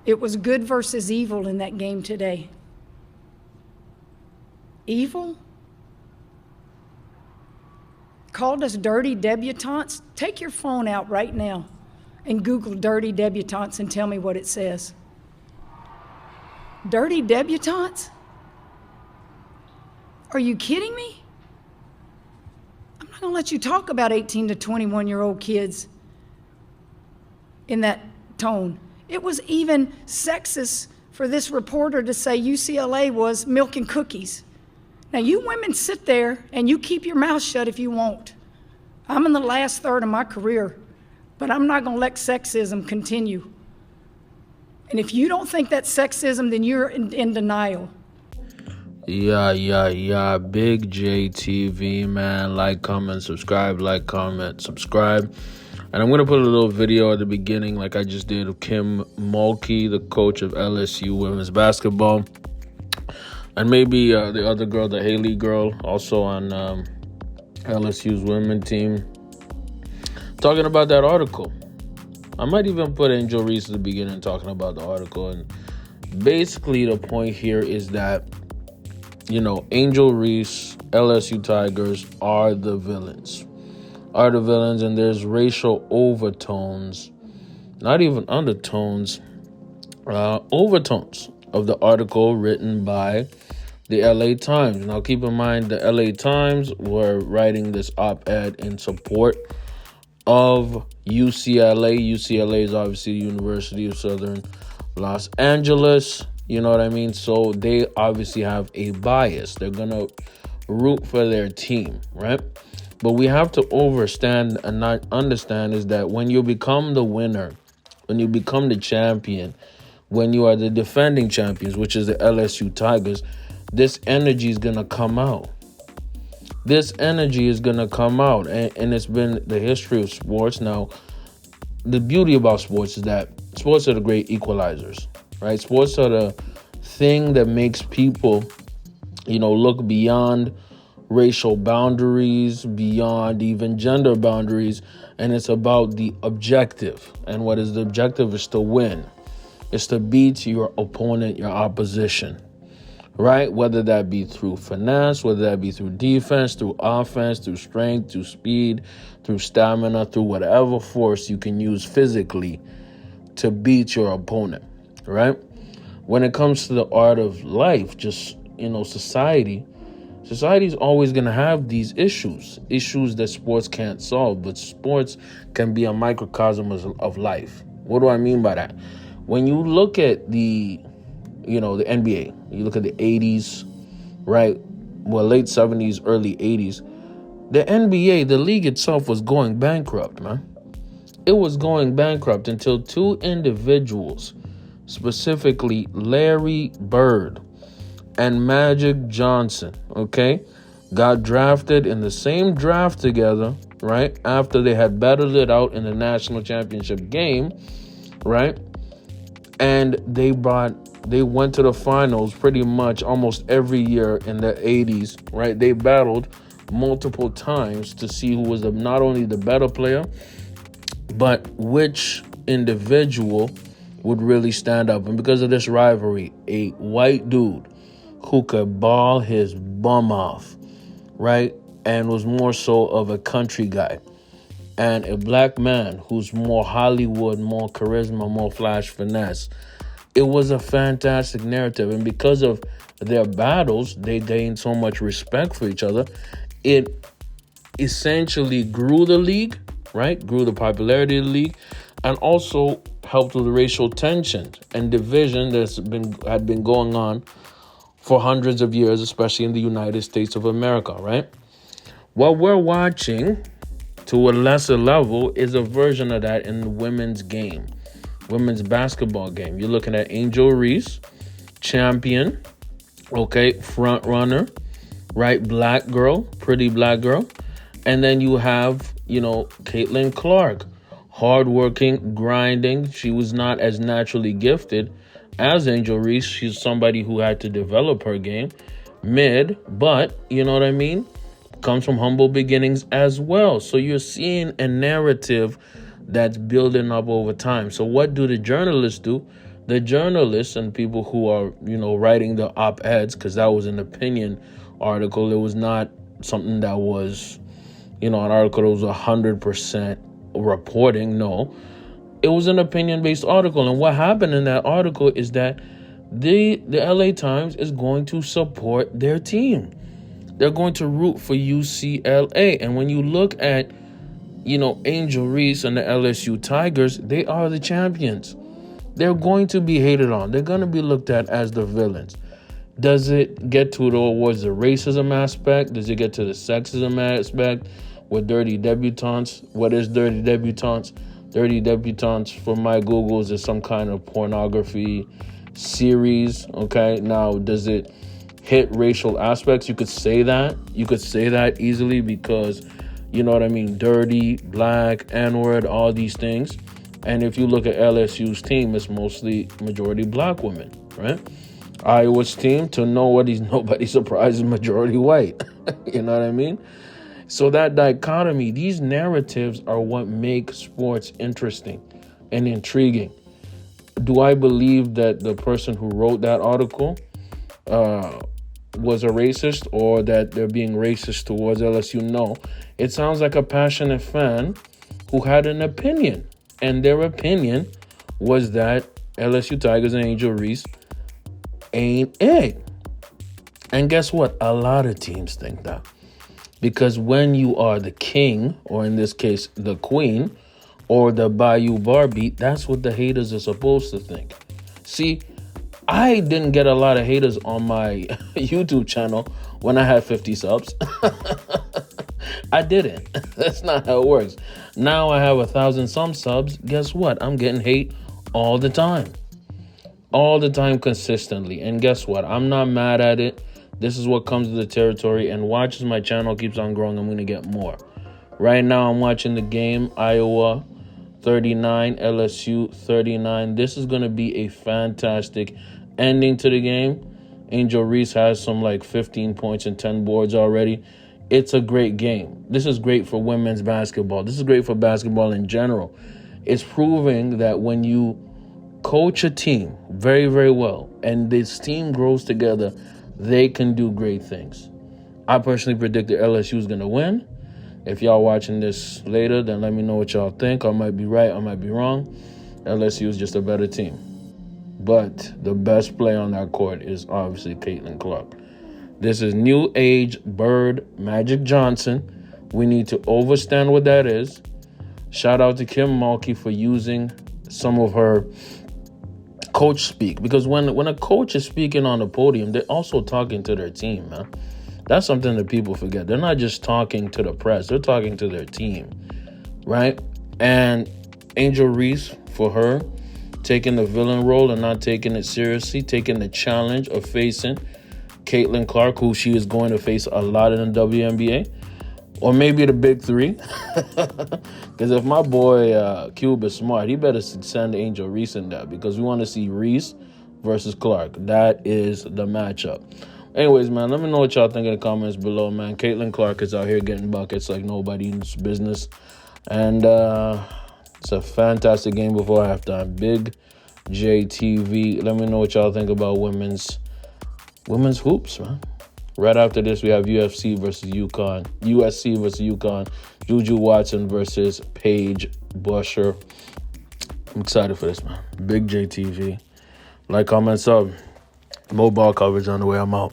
It was good versus evil in that game today. Evil? Called us dirty debutantes? Take your phone out right now and Google dirty debutantes and tell me what it says. Dirty debutantes? Are you kidding me? I'm not going to let you talk about 18 to 21-year-old kids in that tone. It was even sexist for this reporter to say UCLA was milk and cookies. Now, you women sit there and you keep your mouth shut if you want. I'm in the last third of my career, but I'm not going to let sexism continue. And if you don't think that's sexism, then you're in denial. Yeah. Big JTV, man. Like, comment, subscribe, like, comment, subscribe. And I'm going to put a little video at the beginning like I just did of Kim Mulkey, the coach of LSU women's basketball. And maybe the other girl, the Haley girl, also on LSU's women's team, talking about that article. I might even put Angel Reese at the beginning talking about the article. And basically the point here is that, Angel Reese, LSU Tigers are the villains. And there's racial overtones, not even undertones, overtones of the article written by the LA Times. Now, keep in mind, the LA Times were writing this op-ed in support of UCLA. UCLA is obviously the University of Southern Los Angeles. You know what I mean? So they obviously have a bias. They're going to root for their team, right? But we have to understand and not understand is that when you become the winner, when you become the champion, when you are the defending champions, which is the LSU Tigers, this energy is going to come out. This energy is going to come out. And it's been the history of sports. Now, the beauty about sports is that sports are the great equalizers, right? Sports are the thing that makes people, look beyond racial boundaries, beyond even gender boundaries, and it's about the objective. And what is the objective is to win. It's to beat your opponent, your opposition, right? Whether that be through finesse, whether that be through defense, through offense, through strength, through speed, through stamina, through whatever force you can use physically to beat your opponent, right? When it comes to the art of life, just, Society's always going to have these issues that sports can't solve, but sports can be a microcosm of life. What do I mean by that? When you look at the NBA, you look at the 80s, right? Well, late 70s, early 80s, the NBA, the league itself was going bankrupt, man. It was going bankrupt until two individuals, specifically Larry Bird and Magic Johnson, got drafted in the same draft together, right? After they had battled it out in the national championship game, right? And they went to the finals pretty much almost every year in the 80s, right? They battled multiple times to see who was not only the better player, but which individual would really stand up. And because of this rivalry, a white dude who could ball his bum off, right? And was more so of a country guy. And a black man who's more Hollywood, more charisma, more flash finesse. It was a fantastic narrative. And because of their battles, they gained so much respect for each other. It essentially grew the league, right? Grew the popularity of the league. And also helped with the racial tension and division that had been going on for hundreds of years, especially in the United States of America, right? What we're watching to a lesser level is a version of that in the women's game, women's basketball game. You're looking at Angel Reese, champion, front runner, right? Black girl, pretty black girl. And then you have, Caitlin Clark, hardworking, grinding. She was not as naturally gifted as Angel Reese. She's somebody who had to develop her game mid, but you know what I mean? Comes from humble beginnings as well. So you're seeing a narrative that's building up over time. So what do the journalists do? the journalists and people who are, writing the op-eds, because that was an opinion article. It was not something that was, an article that was 100% reporting. No, it was an opinion-based article. And what happened in that article is that the LA Times is going to support their team. They're going to root for UCLA. And when you look at, Angel Reese and the LSU Tigers, they are the champions. They're going to be hated on. They're going to be looked at as the villains. Does it get towards the racism aspect? Does it get to the sexism aspect with dirty debutantes? What is dirty debutantes? Dirty debutantes, for my Googles, is some kind of pornography series. Okay, now does it hit racial aspects? You could say that. You could say that easily because, you know what I mean? Dirty, black, N-word, all these things. And if you look at LSU's team, it's mostly majority black women, right? Iowa's team, to nobody surprised, is majority white. You know what I mean? So that dichotomy, these narratives are what make sports interesting and intriguing. Do I believe that the person who wrote that article was a racist, or that they're being racist towards LSU? No. It sounds like a passionate fan who had an opinion. And their opinion was that LSU Tigers and Angel Reese ain't it. And guess what? A lot of teams think that. Because when you are the king, or in this case, the queen, or the Bayou Barbie, that's what the haters are supposed to think. See, I didn't get a lot of haters on my YouTube channel when I had 50 subs. I didn't. That's not how it works. Now I have 1,000 some subs. Guess what? I'm getting hate all the time. All the time, consistently. And guess what? I'm not mad at it. This is what comes with the territory. And watch as my channel keeps on growing, I'm going to get more. Right now, I'm watching the game. Iowa 39, LSU 39. This is going to be a fantastic ending to the game. Angel Reese has some 15 points and 10 boards already. It's a great game. This is great for women's basketball. This is great for basketball in general. It's proving that when you coach a team very, very well, and this team grows together, they can do great things. I personally predict that LSU is going to win. If y'all watching this later, then let me know what y'all think. I might be right, I might be wrong. LSU is just a better team. But the best player on that court is obviously Caitlin Clark. This is New Age Bird Magic Johnson. We need to understand what that is. Shout out to Kim Mulkey for using some of her coach speak. Because when a coach is speaking on the podium, they're also talking to their team, man. That's something that people forget. They're not just talking to the press. They're talking to their team, right? And Angel Reese, for her, taking the villain role and not taking it seriously, taking the challenge of facing Caitlin Clark, who she is going to face a lot in the WNBA, or maybe the big three. Because if my boy Cube is smart, he better send Angel Reese in there, because we want to see Reese versus Clark. That is the matchup. Anyways, man, let me know what y'all think in the comments below, man. Caitlin Clark is out here getting buckets like nobody's business. And it's a fantastic game before halftime. Big JTV. Let me know what y'all think about women's hoops, man. Right after this, we have USC versus UConn. Juju Watson versus Paige Busher. I'm excited for this, man. Big JTV. Like, comment, sub. More ball coverage on the way. I'm out.